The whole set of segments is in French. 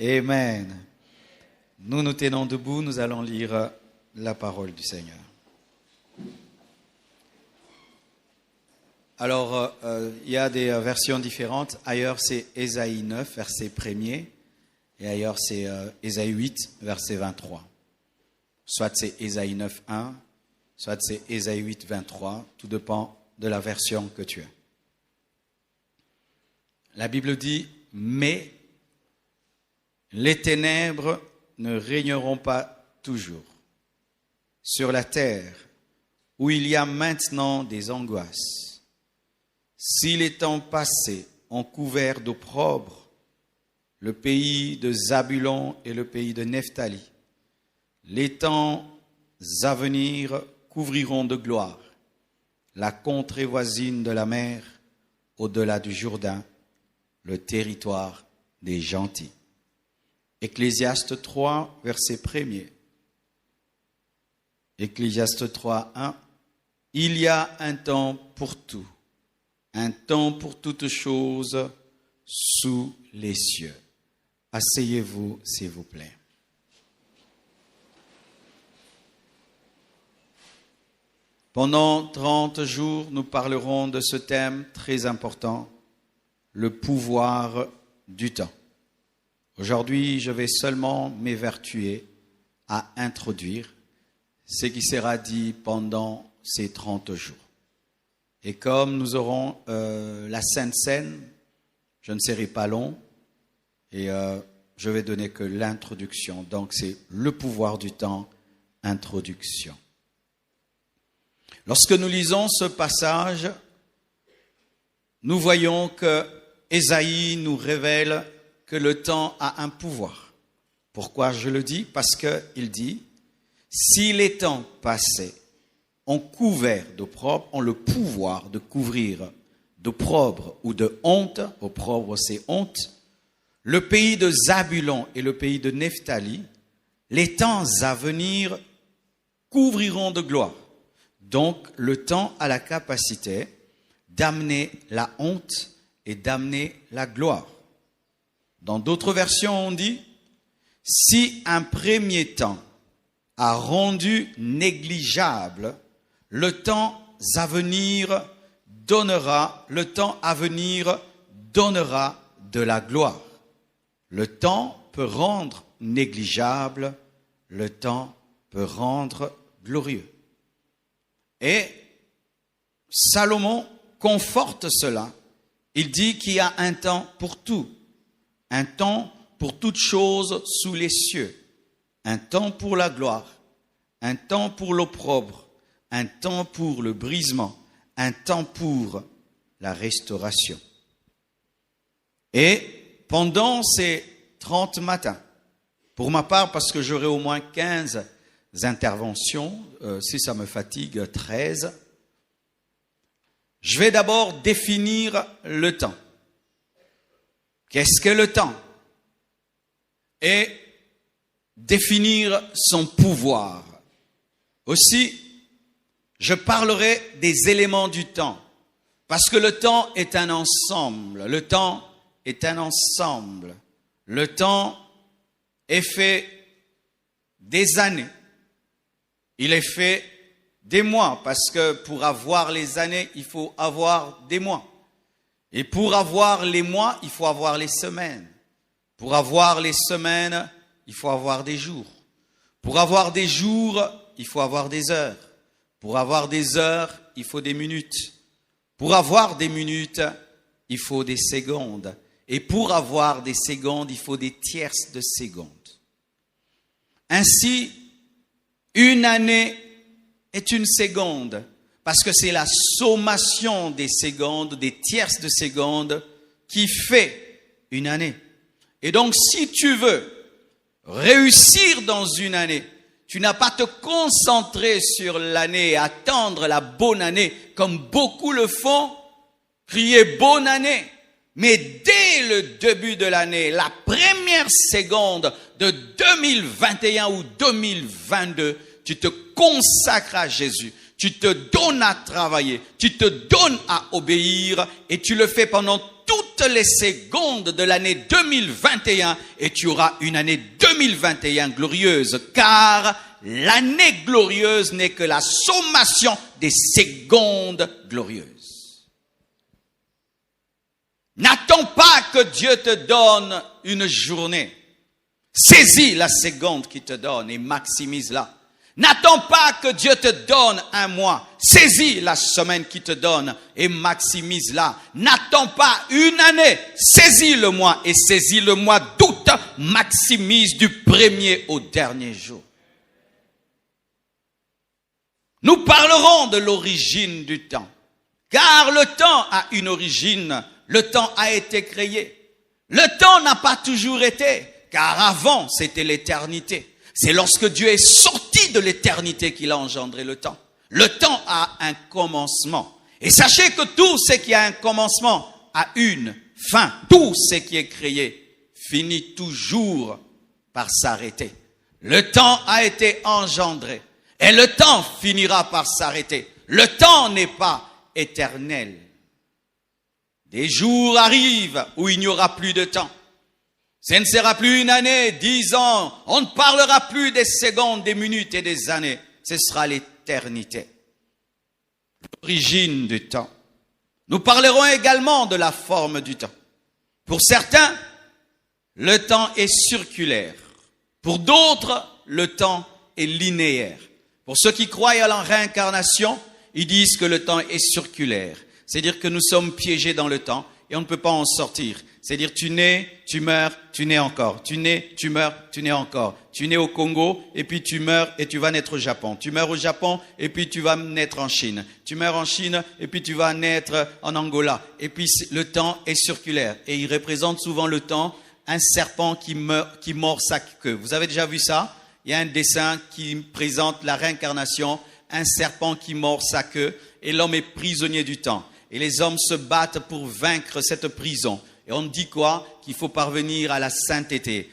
Amen. Nous nous tenons debout, nous allons lire la parole du Seigneur. Alors, il y a des versions différentes. Ailleurs, c'est Ésaïe 9, verset 1er. Et ailleurs, c'est Ésaïe 8, verset 23. Soit c'est Ésaïe 9, 1, soit c'est Ésaïe 8, 23. Tout dépend de la version que tu as. La Bible dit, mais les ténèbres ne régneront pas toujours sur la terre où il y a maintenant des angoisses. Si les temps passés ont couvert d'opprobre le pays de Zabulon et le pays de Nephtali, les temps à venir couvriront de gloire la contrée voisine de la mer, au-delà du Jourdain, le territoire des gentils. Ecclésiaste 3, verset 1er. Ecclésiaste 3, 1. Il y a un temps pour tout, un temps pour toutes choses sous les cieux. Asseyez-vous, s'il vous plaît. Pendant 30 jours, nous parlerons de ce thème très important, le pouvoir du temps. Aujourd'hui, je vais seulement m'évertuer à introduire ce qui sera dit pendant ces 30 jours. Et comme nous aurons la Sainte Seine, je ne serai pas long et je vais donner que l'introduction. Donc c'est le pouvoir du temps, introduction. Lorsque nous lisons ce passage, nous voyons que Ésaïe nous révèle que le temps a un pouvoir. Pourquoi je le dis? Parce qu'il dit, si les temps passés ont couvert d'opprobre, ont le pouvoir de couvrir d'opprobre ou de honte, opprobre c'est honte, le pays de Zabulon et le pays de Nephtali, les temps à venir couvriront de gloire. Donc le temps a la capacité d'amener la honte et d'amener la gloire. Dans d'autres versions, on dit, si un premier temps a rendu négligeable, le temps à venir donnera de la gloire. Le temps peut rendre négligeable, le temps peut rendre glorieux. Et Salomon conforte cela. Il dit qu'il y a un temps pour tout. Un temps pour toutes choses sous les cieux. Un temps pour la gloire. Un temps pour l'opprobre. Un temps pour le brisement. Un temps pour la restauration. Et pendant ces 30 matins, pour ma part, parce que j'aurai au moins 15 interventions, si ça me fatigue, 13, je vais d'abord définir le temps. Qu'est-ce que le temps? Et définir son pouvoir. Aussi, je parlerai des éléments du temps, parce que le temps est un ensemble. Le temps est un ensemble. Le temps est fait des années. Il est fait des mois, parce que pour avoir les années, il faut avoir des mois. Et pour avoir les mois, il faut avoir les semaines. Pour avoir les semaines, il faut avoir des jours. Pour avoir des jours, il faut avoir des heures. Pour avoir des heures, il faut des minutes. Pour avoir des minutes, il faut des secondes. Et pour avoir des secondes, il faut des tierces de secondes. Ainsi, une année est une seconde, parce que c'est la sommation des secondes, des tierces de secondes, qui fait une année. Et donc, si tu veux réussir dans une année, tu n'as pas à te concentrer sur l'année et attendre la bonne année, comme beaucoup le font, crier bonne année. Mais dès le début de l'année, la première seconde de 2021 ou 2022, tu te consacres à Jésus, tu te donnes à travailler, tu te donnes à obéir et tu le fais pendant toute toutes les secondes de l'année 2021 et tu auras une année 2021 glorieuse, car l'année glorieuse n'est que la sommation des secondes glorieuses. N'attends pas que Dieu te donne une journée. Saisis la seconde qu'il te donne et maximise-la. N'attends pas que Dieu te donne un mois. Saisis la semaine qu'il te donne et maximise-la. N'attends pas une année. Saisis le mois et saisis le mois d'août. Maximise du premier au dernier jour. Nous parlerons de l'origine du temps. Car le temps a une origine. Le temps a été créé. Le temps n'a pas toujours été. Car avant, c'était l'éternité. C'est lorsque Dieu est sorti de l'éternité qu'il a engendré le temps. Le temps a un commencement. Et sachez que tout ce qui a un commencement a une fin. Tout ce qui est créé finit toujours par s'arrêter. Le temps a été engendré. Et le temps finira par s'arrêter. Le temps n'est pas éternel. Des jours arrivent où il n'y aura plus de temps. Ce ne sera plus une année, 10 ans. On ne parlera plus des secondes, des minutes et des années. Ce sera l'éternité. L'origine du temps. Nous parlerons également de la forme du temps. Pour certains, le temps est circulaire. Pour d'autres, le temps est linéaire. Pour ceux qui croient à la réincarnation, ils disent que le temps est circulaire. C'est-à-dire que nous sommes piégés dans le temps et on ne peut pas en sortir. C'est-à-dire tu nais, tu meurs, tu nais encore. Tu nais, tu meurs, tu nais encore. Tu nais au Congo et puis tu meurs et tu vas naître au Japon. Tu meurs au Japon et puis tu vas naître en Chine. Tu meurs en Chine et puis tu vas naître en Angola. Et puis le temps est circulaire et il représente souvent le temps un serpent qui mord sa queue. Vous avez déjà vu ça? Il y a un dessin qui présente la réincarnation, un serpent qui mord sa queue et l'homme est prisonnier du temps. Et les hommes se battent pour vaincre cette prison. Et on dit quoi? Qu'il faut parvenir à la sainteté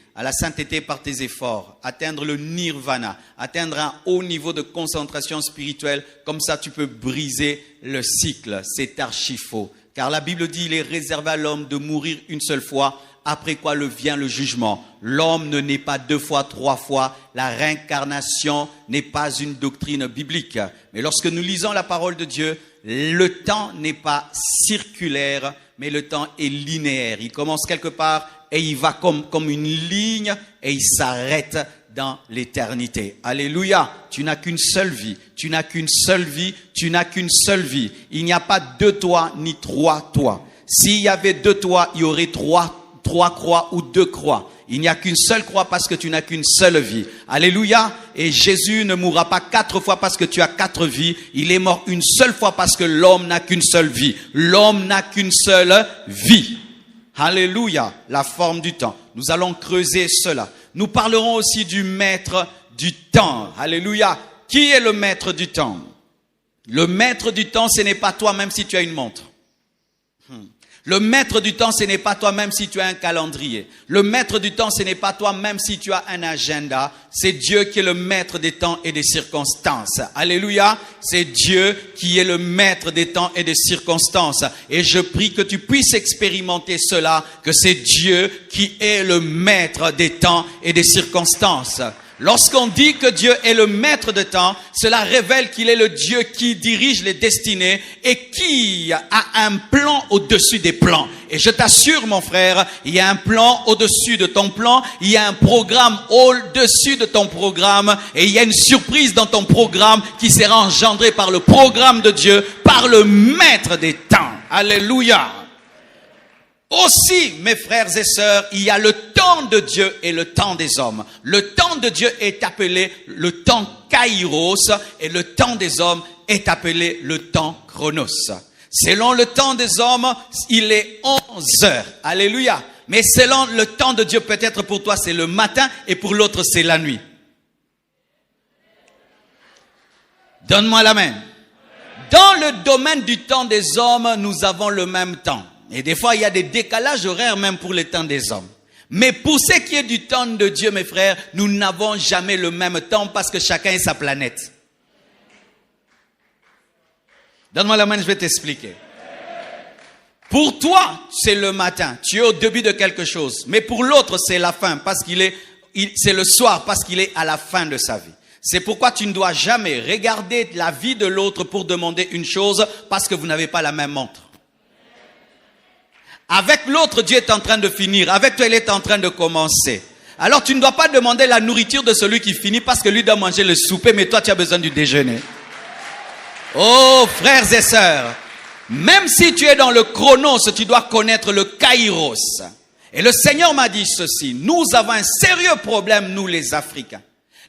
par tes efforts, atteindre le nirvana, atteindre un haut niveau de concentration spirituelle. Comme ça, tu peux briser le cycle. C'est archi faux. Car la Bible dit, il est réservé à l'homme de mourir une seule fois, après quoi vient le jugement. L'homme ne naît pas 2 fois, 3 fois. La réincarnation n'est pas une doctrine biblique. Mais lorsque nous lisons la parole de Dieu, le temps n'est pas circulaire, mais le temps est linéaire. Il commence quelque part et il va comme une ligne et il s'arrête dans l'éternité. Alléluia. Tu n'as qu'une seule vie. Tu n'as qu'une seule vie. Tu n'as qu'une seule vie. Il n'y a pas 2 toi ni 3 toi. S'il y avait 2 toi, il y aurait 3 croix ou 2 croix. Il n'y a qu'une seule croix parce que tu n'as qu'une seule vie. Alléluia. Et Jésus ne mourra pas 4 fois parce que tu as 4 vies. Il est mort une seule fois parce que l'homme n'a qu'une seule vie. L'homme n'a qu'une seule vie. Alléluia. La forme du temps. Nous allons creuser cela. Nous parlerons aussi du maître du temps. Alléluia. Qui est le maître du temps? Le maître du temps, ce n'est pas toi même si tu as une montre. Le maître du temps, ce n'est pas toi même si tu as un calendrier. Le maître du temps, ce n'est pas toi même si tu as un agenda. C'est Dieu qui est le maître des temps et des circonstances. Alléluia. C'est Dieu qui est le maître des temps et des circonstances. Et je prie que tu puisses expérimenter cela, que c'est Dieu qui est le maître des temps et des circonstances. Lorsqu'on dit que Dieu est le maître de temps, cela révèle qu'il est le Dieu qui dirige les destinées et qui a un plan au-dessus des plans. Et je t'assure, mon frère, il y a un plan au-dessus de ton plan, il y a un programme au-dessus de ton programme et il y a une surprise dans ton programme qui sera engendrée par le programme de Dieu, par le maître des temps. Alléluia. Aussi, mes frères et sœurs, il y a le temps de Dieu et le temps des hommes. Le temps de Dieu est appelé le temps kairos et le temps des hommes est appelé le temps chronos. Selon le temps des hommes, il est 11 heures. Alléluia. Mais selon le temps de Dieu, peut-être pour toi c'est le matin et pour l'autre c'est la nuit. Donne-moi la main. Dans le domaine du temps des hommes, nous avons le même temps. Et des fois, il y a des décalages horaires même pour le temps des hommes. Mais pour ce qui est du temps de Dieu, mes frères, nous n'avons jamais le même temps parce que chacun est sa planète. Donne-moi la main, je vais t'expliquer. Pour toi, c'est le matin. Tu es au début de quelque chose. Mais pour l'autre, c'est la fin parce c'est le soir parce qu'il est à la fin de sa vie. C'est pourquoi tu ne dois jamais regarder la vie de l'autre pour demander une chose parce que vous n'avez pas la même montre. Avec l'autre, Dieu est en train de finir. Avec toi, il est en train de commencer. Alors, tu ne dois pas demander la nourriture de celui qui finit parce que lui doit manger le souper, mais toi, tu as besoin du déjeuner. Oh, frères et sœurs, même si tu es dans le chronos, tu dois connaître le kairos. Et le Seigneur m'a dit ceci, nous avons un sérieux problème, nous les Africains.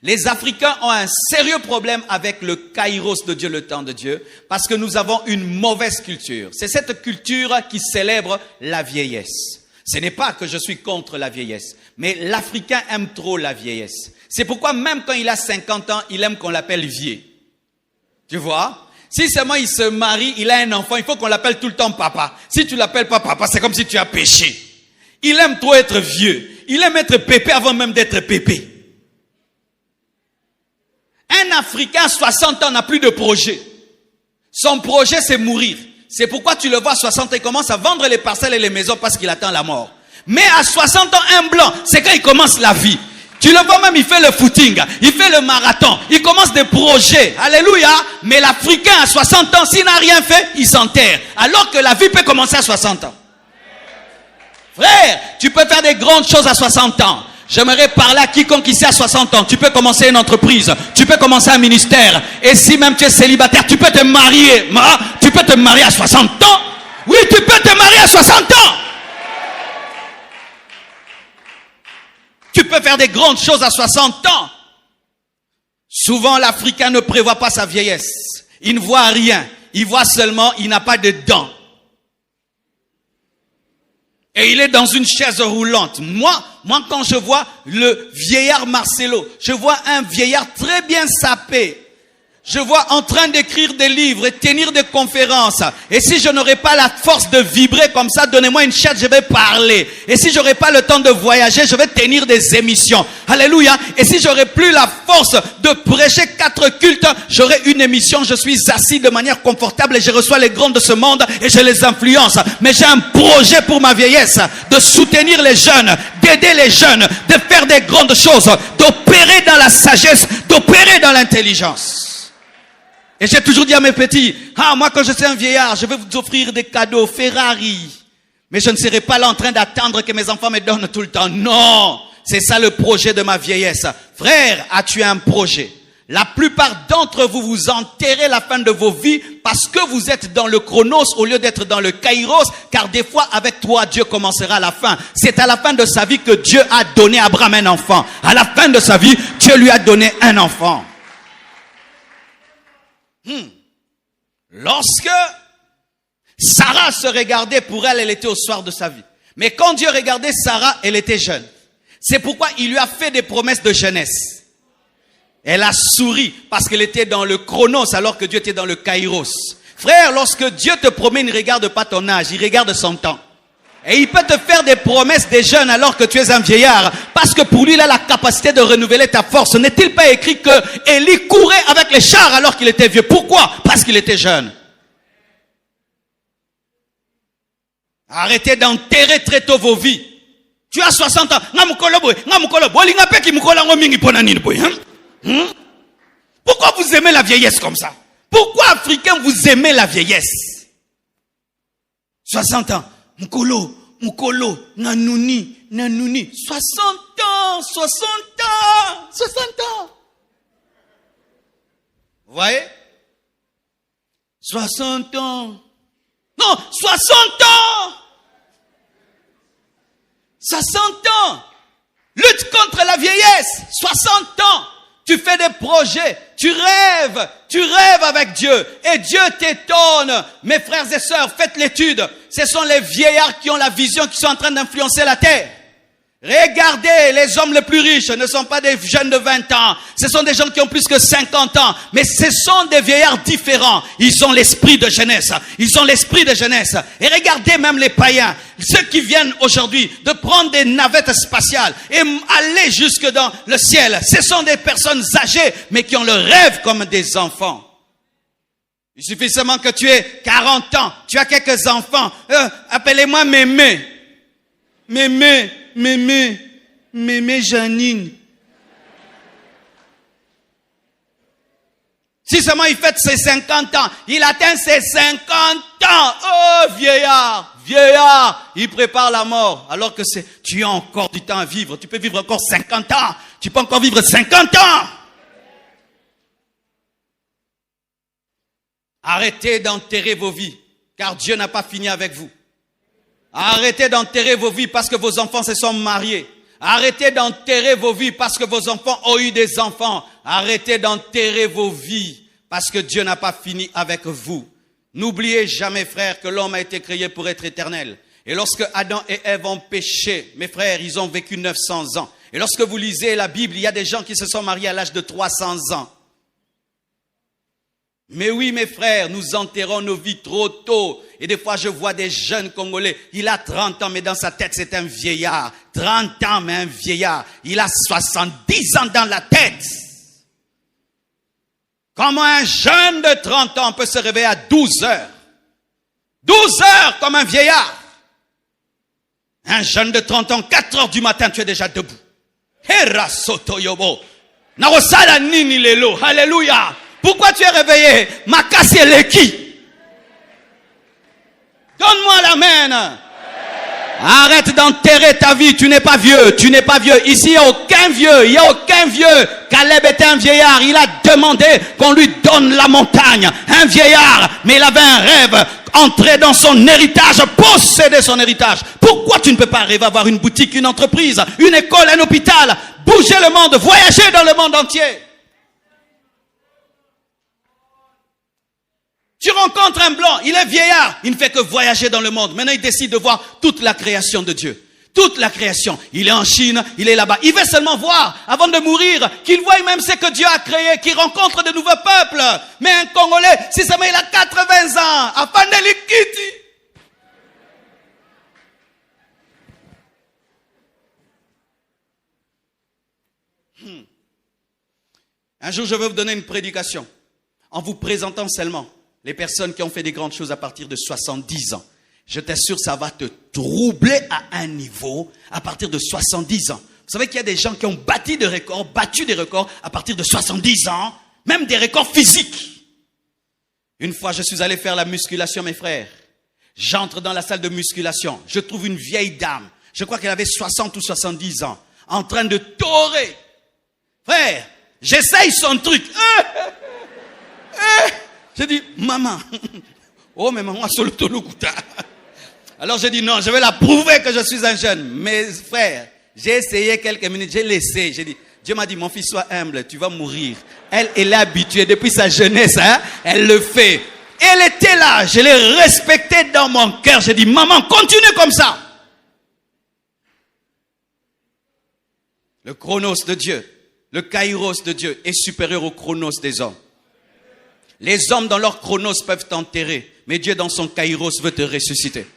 Les Africains ont un sérieux problème avec le kairos de Dieu, le temps de Dieu, parce que nous avons une mauvaise culture. C'est cette culture qui célèbre la vieillesse. Ce n'est pas que je suis contre la vieillesse, mais l'Africain aime trop la vieillesse. C'est pourquoi même quand il a 50 ans, il aime qu'on l'appelle vieux. Tu vois? Si seulement il se marie, il a un enfant, il faut qu'on l'appelle tout le temps papa. Si tu l'appelles pas papa, c'est comme si tu as péché. Il aime trop être vieux. Il aime être pépé avant même d'être pépé. Un Africain à 60 ans n'a plus de projet. Son projet, c'est mourir. C'est pourquoi tu le vois à 60 ans, il commence à vendre les parcelles et les maisons parce qu'il attend la mort. Mais à 60 ans, un blanc, c'est quand il commence la vie. Tu le vois même, il fait le footing, il fait le marathon, il commence des projets. Alléluia. Mais l'Africain à 60 ans, s'il n'a rien fait, il s'enterre. Alors que la vie peut commencer à 60 ans. Frère, tu peux faire des grandes choses à 60 ans. J'aimerais parler à quiconque ici à 60 ans. Tu peux commencer une entreprise. Tu peux commencer un ministère. Et si même tu es célibataire, tu peux te marier. Tu peux te marier à 60 ans. Oui, tu peux te marier à 60 ans. Tu peux faire des grandes choses à 60 ans. Souvent, l'Africain ne prévoit pas sa vieillesse. Il ne voit rien. Il voit seulement, il n'a pas de dents. Et il est dans une chaise roulante. Moi, quand je vois le vieillard Marcelo, je vois un vieillard très bien sapé. Je vois en train d'écrire des livres et tenir des conférences. Et si je n'aurais pas la force de vibrer comme ça, donnez-moi une chaise, je vais parler. Et si j'aurais pas le temps de voyager, je vais tenir des émissions. Alléluia. Et si j'aurais plus la force de prêcher 4 cultes, j'aurais une émission, je suis assis de manière confortable et je reçois les grands de ce monde et je les influence. Mais j'ai un projet pour ma vieillesse, de soutenir les jeunes, d'aider les jeunes, de faire des grandes choses, d'opérer dans la sagesse, d'opérer dans l'intelligence. Et j'ai toujours dit à mes petits, moi quand je suis un vieillard, je vais vous offrir des cadeaux, Ferrari. Mais je ne serai pas là en train d'attendre que mes enfants me donnent tout le temps. Non, c'est ça le projet de ma vieillesse. Frère, as-tu un projet? La plupart d'entre vous, vous enterrez la fin de vos vies parce que vous êtes dans le chronos au lieu d'être dans le kairos, car des fois avec toi, Dieu commencera la fin. C'est à la fin de sa vie que Dieu a donné à Abraham un enfant. À la fin de sa vie, Dieu lui a donné un enfant. Lorsque Sarah se regardait, pour elle, elle était au soir de sa vie. Mais quand Dieu regardait Sarah, elle était jeune. C'est pourquoi il lui a fait des promesses de jeunesse. Elle a souri parce qu'elle était dans le chronos alors que Dieu était dans le kairos. Frère, lorsque Dieu te promet, il ne regarde pas ton âge, il regarde son temps. Et il peut te faire des promesses des jeunes alors que tu es un vieillard. Parce que pour lui, il a la capacité de renouveler ta force. N'est-il pas écrit que Élie courait avec les chars alors qu'il était vieux? Pourquoi? Parce qu'il était jeune. Arrêtez d'enterrer très tôt vos vies. Tu as 60 ans. Pourquoi vous aimez la vieillesse comme ça? Pourquoi, Africains, vous aimez la vieillesse? 60 ans. Mukolo, nanouni. 60 ans. 60 ans. Vous voyez? 60 ans. Non, 60 ans. 60 ans. Lutte contre la vieillesse. 60 ans. Tu fais des projets, tu rêves avec Dieu et Dieu t'étonne. Mes frères et sœurs, faites l'étude. Ce sont les vieillards qui ont la vision, qui sont en train d'influencer la terre. Regardez, les hommes les plus riches ne sont pas des jeunes de 20 ans. Ce sont des gens qui ont plus que 50 ans. Mais ce sont des vieillards différents. Ils ont l'esprit de jeunesse. Ils ont l'esprit de jeunesse. Et regardez même les païens. Ceux qui viennent aujourd'hui de prendre des navettes spatiales et aller jusque dans le ciel. Ce sont des personnes âgées, mais qui ont le rêve comme des enfants. Il suffit seulement que tu aies 40 ans, tu as quelques enfants. Appelez-moi Mémé. Mémé Janine. Si seulement il fête ses 50 ans, il atteint ses 50 ans. Oh, vieillard, il prépare la mort. Alors que tu as encore du temps à vivre. Tu peux vivre encore 50 ans. Tu peux encore vivre 50 ans. Arrêtez d'enterrer vos vies, car Dieu n'a pas fini avec vous. Arrêtez d'enterrer vos vies parce que vos enfants se sont mariés. Arrêtez d'enterrer vos vies parce que vos enfants ont eu des enfants. Arrêtez d'enterrer vos vies parce que Dieu n'a pas fini avec vous. N'oubliez jamais, frères, que l'homme a été créé pour être éternel. Et lorsque Adam et Ève ont péché, mes frères, ils ont vécu 900 ans. Et lorsque vous lisez la Bible, il y a des gens qui se sont mariés à l'âge de 300 ans. Mais oui, mes frères, nous enterrons nos vies trop tôt. Et des fois, je vois des jeunes Congolais. Il a 30 ans, mais dans sa tête, c'est un vieillard. 30 ans, mais un vieillard. Il a 70 ans dans la tête. Comment un jeune de 30 ans peut se réveiller à 12 heures? 12 heures comme un vieillard. Un jeune de 30 ans, 4 heures du matin, tu es déjà debout. Hera soto yobo. Narosala nini lelo. Alléluia. Pourquoi tu es réveillé? Makasi eleki. Donne-moi l'amen. Arrête d'enterrer ta vie. Tu n'es pas vieux. Tu n'es pas vieux. Ici, il n'y a aucun vieux. Il n'y a aucun vieux. Caleb était un vieillard. Il a demandé qu'on lui donne la montagne. Un vieillard. Mais il avait un rêve. Entrer dans son héritage. Posséder son héritage. Pourquoi tu ne peux pas rêver avoir une boutique, une entreprise, une école, un hôpital? Bouger le monde. Voyager dans le monde entier. Tu rencontres un blanc, il est vieillard, il ne fait que voyager dans le monde. Maintenant, il décide de voir toute la création de Dieu. Toute la création. Il est en Chine, il est là-bas. Il veut seulement voir, avant de mourir, qu'il voie même ce que Dieu a créé, qu'il rencontre de nouveaux peuples. Mais un Congolais, si seulement il a 80 ans, Afandelikiti. Un jour, je vais vous donner une prédication en vous présentant seulement les personnes qui ont fait des grandes choses à partir de 70 ans. Je t'assure, ça va te troubler à un niveau à partir de 70 ans. Vous savez qu'il y a des gens qui ont battu des records à partir de 70 ans, même des records physiques. Une fois, je suis allé faire la musculation, mes frères. J'entre dans la salle de musculation. Je trouve une vieille dame. Je crois qu'elle avait 60 ou 70 ans, en train de torer. Frère, j'essaye son truc. J'ai dit, maman. Oh, mais maman, solo tolokuta. Alors j'ai dit, non, je vais la prouver que je suis un jeune. Mais frère, j'ai essayé quelques minutes, j'ai laissé. J'ai dit, Dieu m'a dit, mon fils, sois humble, tu vas mourir. Elle est habituée depuis sa jeunesse, hein, elle le fait. Elle était là, je l'ai respectée dans mon cœur. J'ai dit, maman, continue comme ça. Le chronos de Dieu, le kairos de Dieu est supérieur au chronos des hommes. Les hommes dans leur chronos peuvent t'enterrer, mais Dieu dans son kairos veut te ressusciter.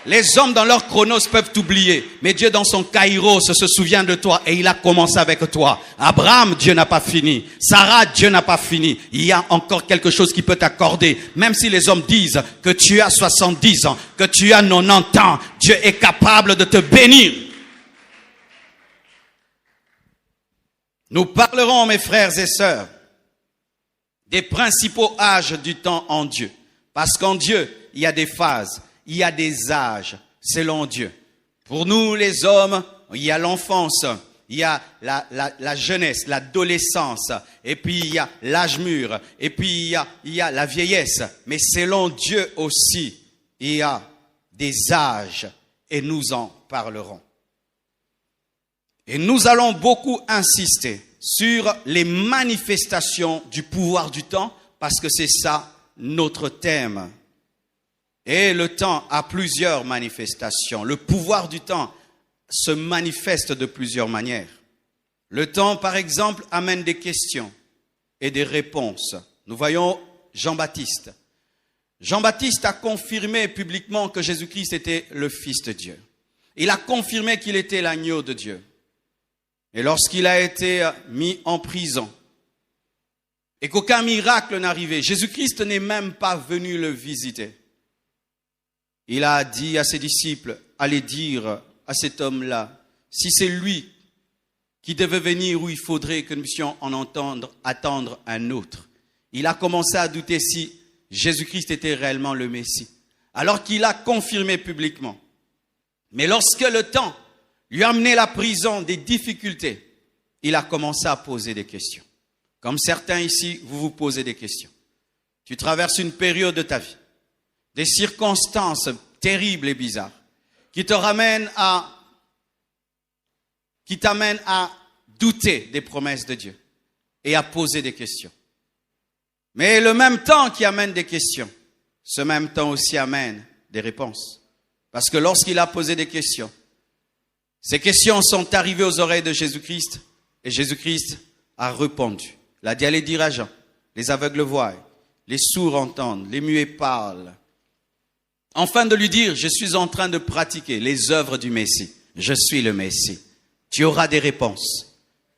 Les hommes dans leur chronos peuvent t'oublier, mais Dieu dans son kairos se souvient de toi et il a commencé avec toi. Abraham, Dieu n'a pas fini. Sarah, Dieu n'a pas fini. Il y a encore quelque chose qui peut t'accorder. Même si les hommes disent que tu as 70 ans, que tu as 90 ans, Dieu est capable de te bénir. Nous parlerons, mes frères et sœurs, des principaux âges du temps en Dieu. Parce qu'en Dieu, il y a des phases, il y a des âges selon Dieu. Pour nous, les hommes, il y a l'enfance, il y a la jeunesse, l'adolescence, et puis il y a l'âge mûr, et puis il y a la vieillesse. Mais selon Dieu aussi, il y a des âges, et nous en parlerons. Et nous allons beaucoup insister sur les manifestations du pouvoir du temps, parce que c'est ça notre thème. Et le temps a plusieurs manifestations. Le pouvoir du temps se manifeste de plusieurs manières. Le temps, par exemple, amène des questions et des réponses. Nous voyons Jean-Baptiste. Jean-Baptiste a confirmé publiquement que Jésus-Christ était le Fils de Dieu. Il a confirmé qu'il était l'agneau de Dieu. Et lorsqu'il a été mis en prison, et qu'aucun miracle n'arrivait. Jésus-Christ n'est même pas venu le visiter. Il a dit à ses disciples, allez dire à cet homme-là, si c'est lui qui devait venir où il faudrait que nous puissions attendre un autre. Il a commencé à douter si Jésus-Christ était réellement le Messie, alors qu'il a confirmé publiquement. Mais lorsque le temps lui a amené la prison, des difficultés, il a commencé à poser des questions. Comme certains ici, vous vous posez des questions. Tu traverses une période de ta vie, des circonstances terribles et bizarres, qui t'amènent à douter des promesses de Dieu et à poser des questions. Mais le même temps qui amène des questions, ce même temps aussi amène des réponses. Parce que lorsqu'il a posé des questions, ces questions sont arrivées aux oreilles de Jésus-Christ et Jésus-Christ a répondu. Il a dit, allez dire à Jean, les aveugles voient, les sourds entendent, les muets parlent. Enfin de lui dire, je suis en train de pratiquer les œuvres du Messie. Je suis le Messie. Tu auras des réponses.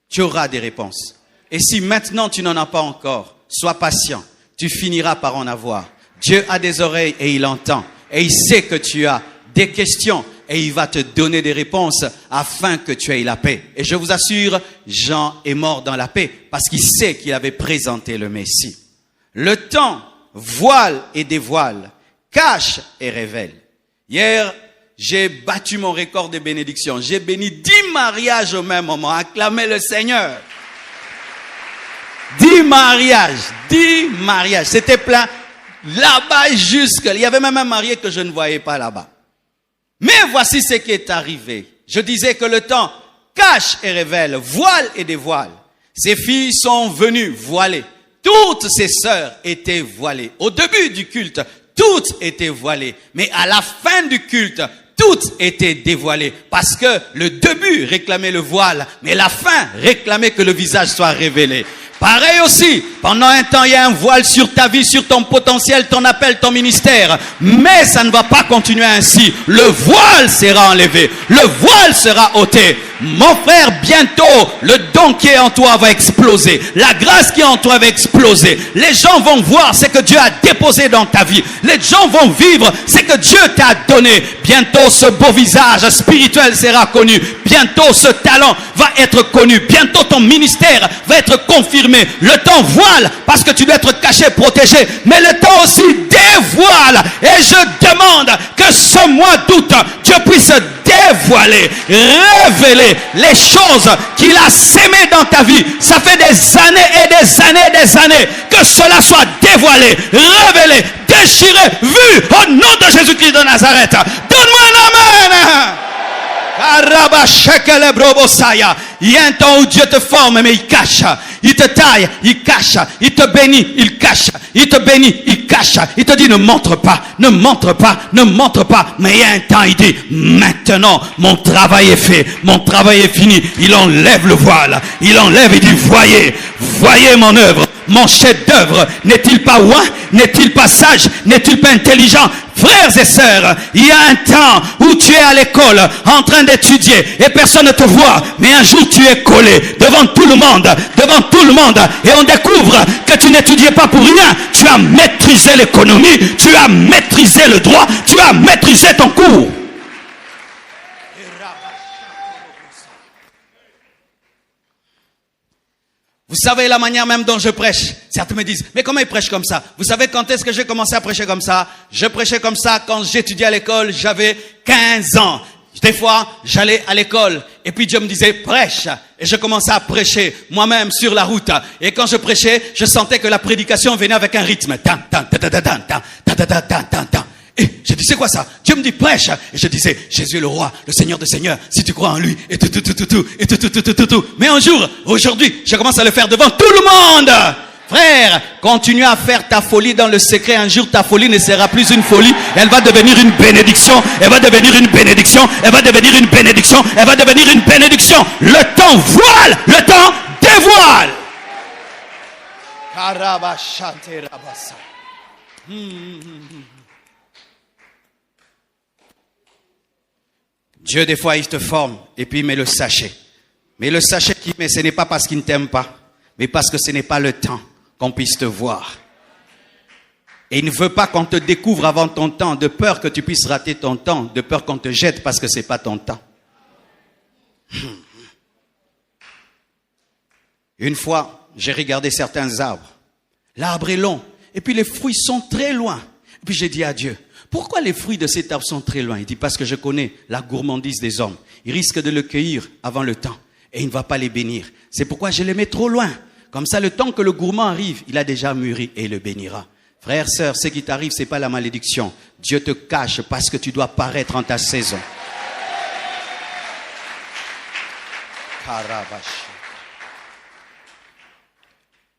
Tu auras des réponses. Et si maintenant tu n'en as pas encore, sois patient. Tu finiras par en avoir. Dieu a des oreilles et il entend. Et il sait que tu as des questions et il va te donner des réponses afin que tu aies la paix. Et je vous assure, Jean est mort dans la paix parce qu'il sait qu'il avait présenté le Messie. Le temps voile et dévoile, cache et révèle. Hier, j'ai battu mon record de bénédictions. J'ai béni 10 mariages au même moment. Acclamez le Seigneur. 10 mariages. C'était plein. Là-bas jusque. Il y avait même un marié que je ne voyais pas là-bas. Mais voici ce qui est arrivé. Je disais que le temps cache et révèle, voile et dévoile. Ces filles sont venues voilées. Toutes ces sœurs étaient voilées. Au début du culte, toutes étaient voilées. Mais à la fin du culte, toutes étaient dévoilées. Parce que le début réclamait le voile, mais la fin réclamait que le visage soit révélé. Pareil aussi, pendant un temps, il y a un voile sur ta vie, sur ton potentiel, ton appel, ton ministère. Mais ça ne va pas continuer ainsi. Le voile sera enlevé. Le voile sera ôté. Mon frère, bientôt, le don qui est en toi va exploser. La grâce qui est en toi va exploser. Les gens vont voir ce que Dieu a déposé dans ta vie. Les gens vont vivre ce que Dieu t'a donné. Bientôt, ce beau visage spirituel sera connu. Bientôt, ce talent va être connu. Bientôt, ton ministère va être confirmé. Le temps voile parce que tu dois être caché, protégé. Mais le temps aussi dévoile. Et je demande que ce mois d'août, Dieu puisse dévoiler, révéler les choses qu'il a sémées dans ta vie. Ça fait des années et des années et des années que cela soit dévoilé, révélé, déchiré, vu au nom de Jésus-Christ de Nazareth. Donne-moi un amen. Il y a un temps où Dieu te forme, mais il cache. Il te taille, il cache. Il te bénit, il cache. Il te bénit, il cache. Il te dit ne montre pas, ne montre pas, ne montre pas. Mais il y a un temps, il dit maintenant, mon travail est fait, mon travail est fini. Il enlève le voile. Il enlève et dit voyez, voyez mon œuvre. Mon chef-d'œuvre, n'est-il pas ouin? N'est-il pas sage? N'est-il pas intelligent? Frères et sœurs, il y a un temps où tu es à l'école en train d'étudier et personne ne te voit. Mais un jour tu es collé devant tout le monde et on découvre que tu n'étudiais pas pour rien. Tu as maîtrisé l'économie, tu as maîtrisé le droit, tu as maîtrisé ton cours. Vous savez la manière même dont je prêche. Certains me disent, mais comment il prêche comme ça? Vous savez quand est-ce que j'ai commencé à prêcher comme ça? Je prêchais comme ça quand j'étudiais à l'école, j'avais 15 ans. Des fois, j'allais à l'école et puis Dieu me disait, prêche. Et je commençais à prêcher moi-même sur la route. Et quand je prêchais, je sentais que la prédication venait avec un rythme. Et je dis, c'est quoi ça? Dieu me dit, prêche. Et je disais, Jésus est le roi, le Seigneur des Seigneurs, si tu crois en lui, et tout. Mais un jour, aujourd'hui, je commence à le faire devant tout le monde. Frère, continue à faire ta folie dans le secret. Un jour, ta folie ne sera plus une folie. Elle va devenir une bénédiction. Elle va devenir une bénédiction. Elle va devenir une bénédiction. Elle va devenir une bénédiction. Le temps voile. Le temps dévoile. Dieu, des fois, il te forme et puis il met le sachet. Mais le sachet qu'il met, ce n'est pas parce qu'il ne t'aime pas, mais parce que ce n'est pas le temps qu'on puisse te voir. Et il ne veut pas qu'on te découvre avant ton temps, de peur que tu puisses rater ton temps, de peur qu'on te jette parce que ce n'est pas ton temps. Une fois, j'ai regardé certains arbres. L'arbre est long, et puis les fruits sont très loin. Et puis j'ai dit à Dieu, pourquoi les fruits de cet arbre sont très loin? Il dit, parce que je connais la gourmandise des hommes. Ils risquent de le cueillir avant le temps, et il ne va pas les bénir. C'est pourquoi je les mets trop loin. Comme ça, le temps que le gourmand arrive, il a déjà mûri et il le bénira. Frère, sœur, ce qui t'arrive, ce n'est pas la malédiction. Dieu te cache parce que tu dois paraître en ta saison.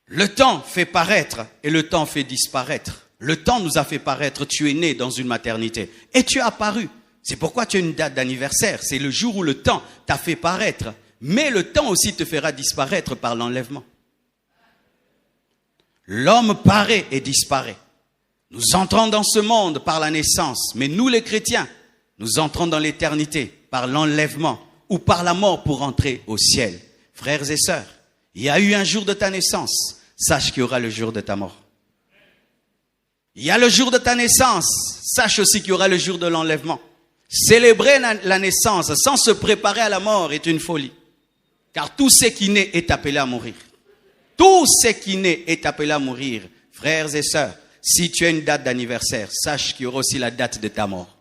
Le temps fait paraître et le temps fait disparaître. Le temps nous a fait paraître. Tu es né dans une maternité et tu as apparu. C'est pourquoi tu as une date d'anniversaire. C'est le jour où le temps t'a fait paraître. Mais le temps aussi te fera disparaître par l'enlèvement. L'homme paraît et disparaît. Nous entrons dans ce monde par la naissance, mais nous les chrétiens, nous entrons dans l'éternité par l'enlèvement ou par la mort pour entrer au ciel. Frères et sœurs, il y a eu un jour de ta naissance, sache qu'il y aura le jour de ta mort. Il y a le jour de ta naissance, sache aussi qu'il y aura le jour de l'enlèvement. Célébrer la naissance sans se préparer à la mort est une folie, car tout ce qui naît est appelé à mourir. Tout ce qui naît est appelé à mourir. Frères et sœurs, si tu as une date d'anniversaire, sache qu'il y aura aussi la date de ta mort.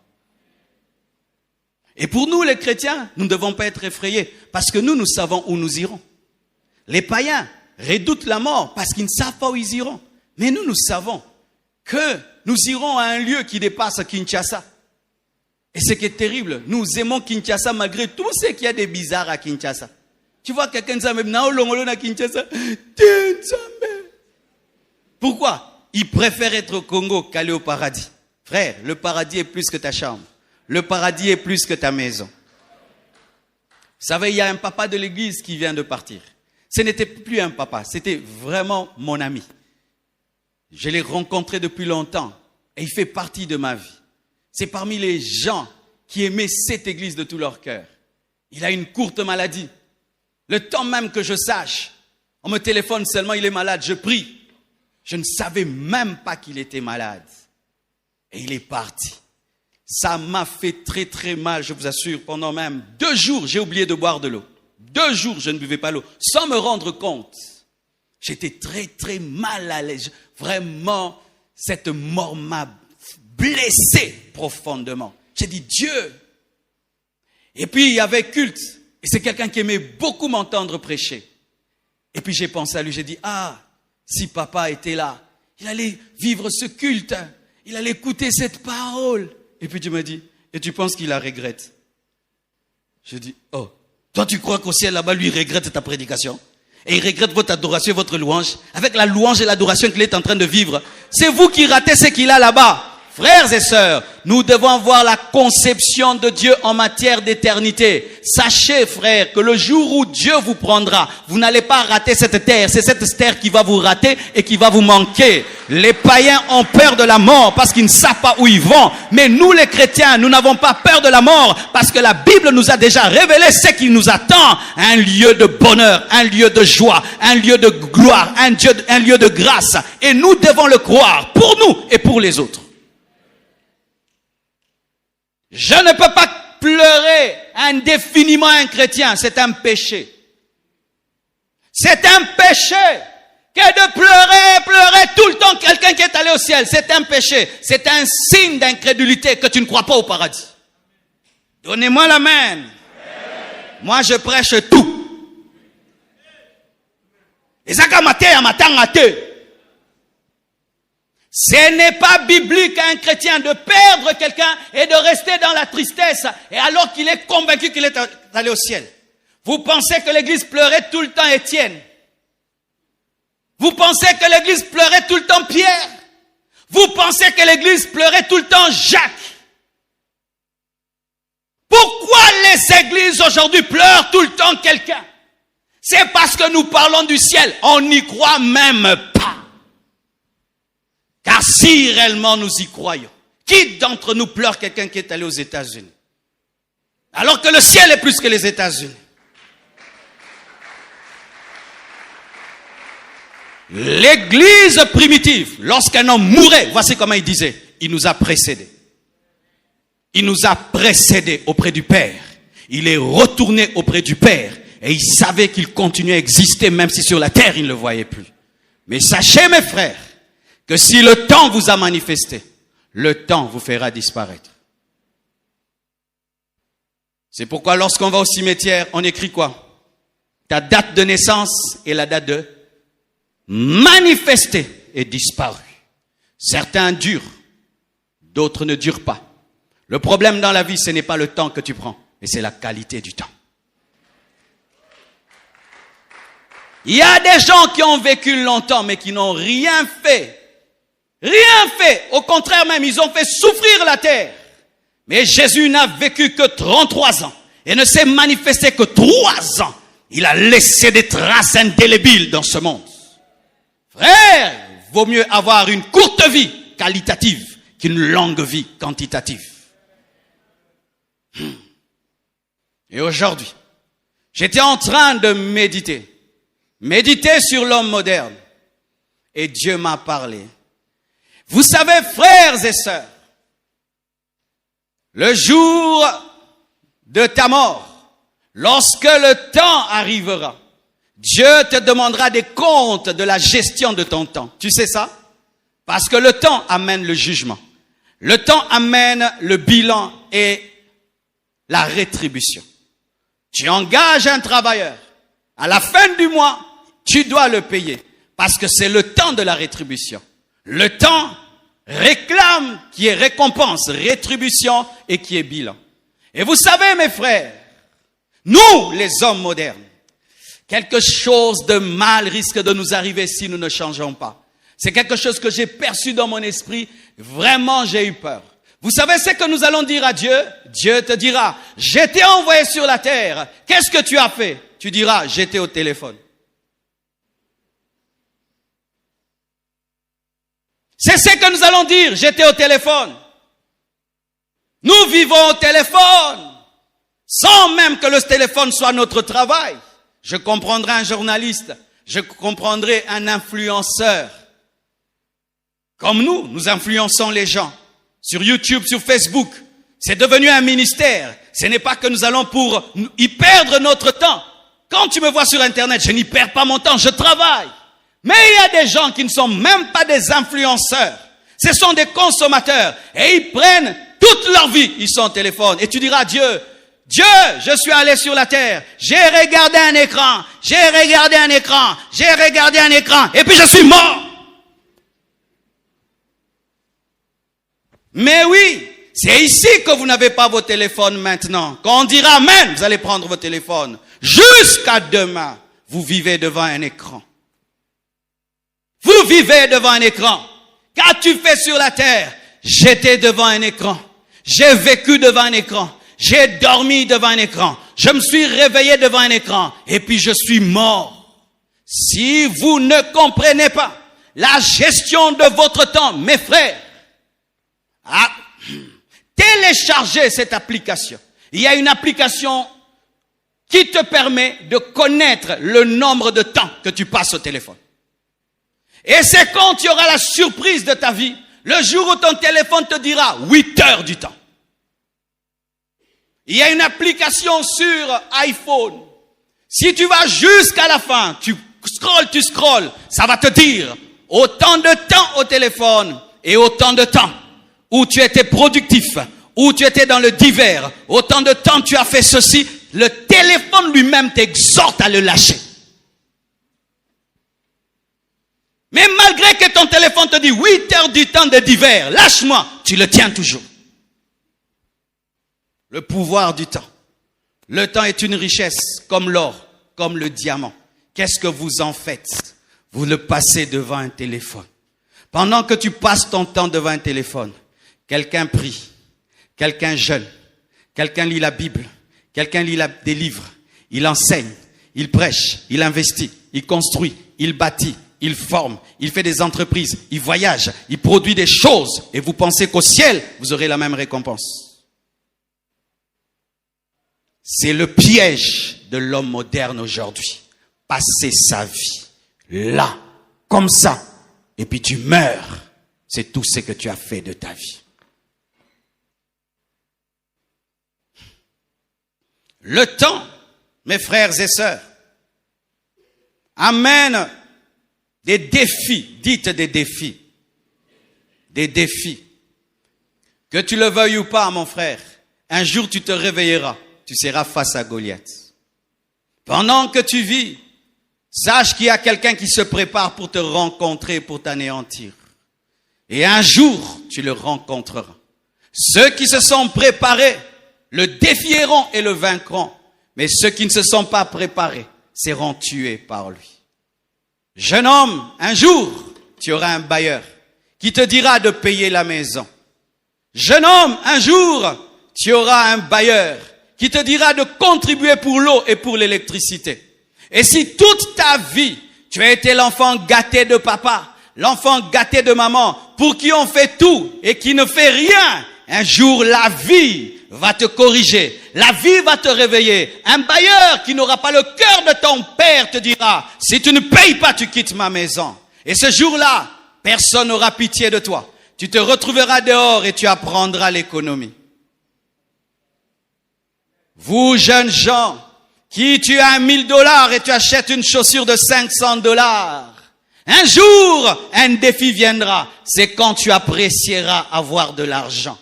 Et pour nous les chrétiens, nous ne devons pas être effrayés, parce que nous savons où nous irons. Les païens redoutent la mort parce qu'ils ne savent pas où ils iront. Mais nous savons que nous irons à un lieu qui dépasse Kinshasa. Et ce qui est terrible, nous aimons Kinshasa malgré tout ce qu'il y a de bizarre à Kinshasa. Tu vois quelqu'un dit même na Kinshasa. Pourquoi? Il préfère être au Congo qu'aller au paradis. Frère, le paradis est plus que ta chambre. Le paradis est plus que ta maison. Vous savez, il y a un papa de l'église qui vient de partir. Ce n'était plus un papa, c'était vraiment mon ami. Je l'ai rencontré depuis longtemps et il fait partie de ma vie. C'est parmi les gens qui aimaient cette église de tout leur cœur. Il a une courte maladie. Le temps même que je sache, on me téléphone seulement, il est malade, je prie. Je ne savais même pas qu'il était malade. Et il est parti. Ça m'a fait très très mal, je vous assure. Pendant même 2 jours, j'ai oublié de boire de l'eau. 2 jours, je ne buvais pas l'eau, sans me rendre compte. J'étais très très mal à l'aise. Vraiment, cette mort m'a blessé profondément. J'ai dit, Dieu. Et puis, il y avait culte. Et c'est quelqu'un qui aimait beaucoup m'entendre prêcher. Et puis, j'ai pensé à lui, j'ai dit, si papa était là, il allait vivre ce culte. Il allait écouter cette parole. Et puis, tu m'as dit, et tu penses qu'il la regrette? Je dis, toi, tu crois qu'au ciel, là-bas, lui, il regrette ta prédication? Et il regrette votre adoration et votre louange? Avec la louange et l'adoration qu'il est en train de vivre, c'est vous qui ratez ce qu'il a là-bas. Frères et sœurs, nous devons avoir la conception de Dieu en matière d'éternité. Sachez, frères, que le jour où Dieu vous prendra, vous n'allez pas rater cette terre. C'est cette terre qui va vous rater et qui va vous manquer. Les païens ont peur de la mort parce qu'ils ne savent pas où ils vont. Mais nous, les chrétiens, nous n'avons pas peur de la mort parce que la Bible nous a déjà révélé ce qui nous attend. Un lieu de bonheur, un lieu de joie, un lieu de gloire, un lieu de grâce. Et nous devons le croire pour nous et pour les autres. Je ne peux pas pleurer indéfiniment un chrétien, c'est un péché. C'est un péché que de pleurer tout le temps quelqu'un qui est allé au ciel. C'est un péché, c'est un signe d'incrédulité que tu ne crois pas au paradis. Donnez-moi la main. Moi je prêche tout. Et ça comme ce n'est pas biblique à un chrétien de perdre quelqu'un et de rester dans la tristesse et alors qu'il est convaincu qu'il est allé au ciel. Vous pensez que l'église pleurait tout le temps Étienne? Vous pensez que l'église pleurait tout le temps Pierre? Vous pensez que l'église pleurait tout le temps Jacques? Pourquoi les églises aujourd'hui pleurent tout le temps quelqu'un? C'est parce que nous parlons du ciel. On n'y croit même pas. Car si réellement nous y croyons, qui d'entre nous pleure quelqu'un qui est allé aux États-Unis? Alors que le ciel est plus que les États-Unis. L'église primitive, lorsqu'un homme mourait, voici comment il disait, il nous a précédés. Il nous a précédés auprès du Père. Il est retourné auprès du Père et il savait qu'il continuait à exister même si sur la terre il ne le voyait plus. Mais sachez mes frères que si le temps vous a manifesté, le temps vous fera disparaître. C'est pourquoi lorsqu'on va au cimetière, on écrit quoi? Ta date de naissance et la date de manifester est disparue. Certains durent, d'autres ne durent pas. Le problème dans la vie, ce n'est pas le temps que tu prends, mais c'est la qualité du temps. Il y a des gens qui ont vécu longtemps, mais qui n'ont rien fait. Rien fait. Au contraire même, ils ont fait souffrir la terre. Mais Jésus n'a vécu que 33 ans et ne s'est manifesté que 3 ans. Il a laissé des traces indélébiles dans ce monde. Frère, vaut mieux avoir une courte vie qualitative qu'une longue vie quantitative. Et aujourd'hui, j'étais en train de méditer sur l'homme moderne. Et Dieu m'a parlé. Vous savez, frères et sœurs, le jour de ta mort, lorsque le temps arrivera, Dieu te demandera des comptes de la gestion de ton temps. Tu sais ça? Parce que le temps amène le jugement. Le temps amène le bilan et la rétribution. Tu engages un travailleur. À la fin du mois, tu dois le payer. Parce que c'est le temps de la rétribution. Le temps réclame qui est récompense, rétribution et qui est bilan. Et vous savez, mes frères, nous, les hommes modernes, quelque chose de mal risque de nous arriver si nous ne changeons pas. C'est quelque chose que j'ai perçu dans mon esprit. Vraiment, j'ai eu peur. Vous savez ce que nous allons dire à Dieu? Dieu te dira, j'étais envoyé sur la terre. Qu'est-ce que tu as fait? Tu diras, j'étais au téléphone. C'est ce que nous allons dire, j'étais au téléphone. Nous vivons au téléphone, sans même que le téléphone soit notre travail. Je comprendrai un journaliste, je comprendrai un influenceur. Comme nous influençons les gens. Sur YouTube, sur Facebook, c'est devenu un ministère. Ce n'est pas que nous allons pour y perdre notre temps. Quand tu me vois sur Internet, je n'y perds pas mon temps, je travaille. Mais il y a des gens qui ne sont même pas des influenceurs. Ce sont des consommateurs. Et ils prennent toute leur vie, ils sont au téléphone. Et tu diras à Dieu, Dieu, je suis allé sur la terre, j'ai regardé un écran, et puis je suis mort. Mais oui, c'est ici que vous n'avez pas vos téléphones maintenant. Quand on dira Amen, vous allez prendre vos téléphones. Jusqu'à demain, vous vivez devant un écran. Vous vivez devant un écran. Qu'as-tu fait sur la terre? J'étais devant un écran. J'ai vécu devant un écran. J'ai dormi devant un écran. Je me suis réveillé devant un écran. Et puis je suis mort. Si vous ne comprenez pas la gestion de votre temps, mes frères, téléchargez cette application. Il y a une application qui te permet de connaître le nombre de temps que tu passes au téléphone. Et c'est quand tu auras la surprise de ta vie, le jour où ton téléphone te dira 8 heures du temps. Il y a une application sur iPhone. Si tu vas jusqu'à la fin, tu scrolles, ça va te dire autant de temps au téléphone et autant de temps où tu étais productif, où tu étais dans le divers, autant de temps tu as fait ceci, le téléphone lui-même t'exhorte à le lâcher. Mais malgré que ton téléphone te dit 8 heures du temps de divers, lâche-moi, tu le tiens toujours. Le pouvoir du temps. Le temps est une richesse comme l'or, comme le diamant. Qu'est-ce que vous en faites? Vous le passez devant un téléphone. Pendant que tu passes ton temps devant un téléphone, quelqu'un prie, quelqu'un jeûne, quelqu'un lit la Bible, quelqu'un lit des livres, il enseigne, il prêche, il investit, il construit, il bâtit, il forme, il fait des entreprises, il voyage, il produit des choses et vous pensez qu'au ciel, vous aurez la même récompense. C'est le piège de l'homme moderne aujourd'hui. Passer sa vie là comme ça, et puis tu meurs. C'est tout ce que tu as fait de ta vie. Le temps, mes frères et sœurs, amène des défis, dites des défis. Des défis. Que tu le veuilles ou pas, mon frère, un jour tu te réveilleras, tu seras face à Goliath. Pendant que tu vis, sache qu'il y a quelqu'un qui se prépare pour te rencontrer, pour t'anéantir. Et un jour, tu le rencontreras. Ceux qui se sont préparés le défieront et le vaincront. Mais ceux qui ne se sont pas préparés seront tués par lui. Jeune homme, un jour, tu auras un bailleur qui te dira de payer la maison. Jeune homme, un jour, tu auras un bailleur qui te dira de contribuer pour l'eau et pour l'électricité. Et si toute ta vie, tu as été l'enfant gâté de papa, l'enfant gâté de maman, pour qui on fait tout et qui ne fait rien, un jour la vie va te corriger, la vie va te réveiller. Un bailleur qui n'aura pas le cœur de ton père te dira, si tu ne payes pas, tu quittes ma maison. Et ce jour-là, personne n'aura pitié de toi. Tu te retrouveras dehors et tu apprendras l'économie. Vous, jeunes gens, qui tu as $1000 et tu achètes une chaussure de $500, un jour, un défi viendra. C'est quand tu apprécieras avoir de l'argent.